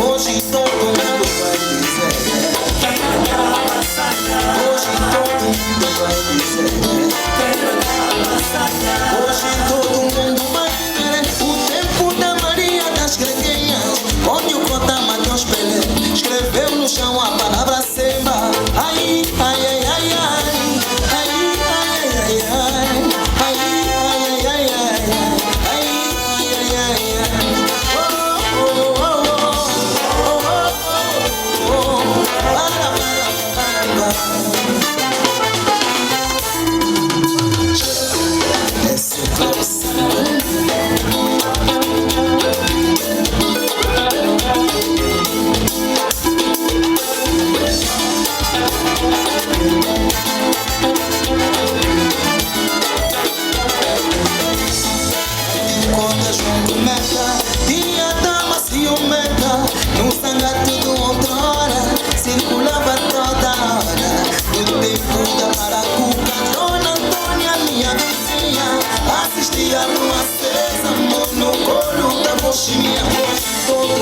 Hoje todo mundo vai dizer. Hoje todo mundo vai dizer. Hoje todo mundo vai viver o tempo da Maria das Greguinhas, onde o Cota Matheus Pelé escreveu no chão a palavra samba. Ai, ai, ai, ai, ai. Ai, ai, ai, ai, ai. Ai, ai, ai, ai, ai. Ai, ai, ai, ai. Oh, oh, oh, oh, oh, oh, oh. Para, para. Esse Conta junto meta, tinha dama ciumenta, no sangue tudo outrora, circulava toda hora. No tempo da Maracuca, Dona Antônia, minha vizinha, assistia a lua acesa, amor no colo da coxinha. Todo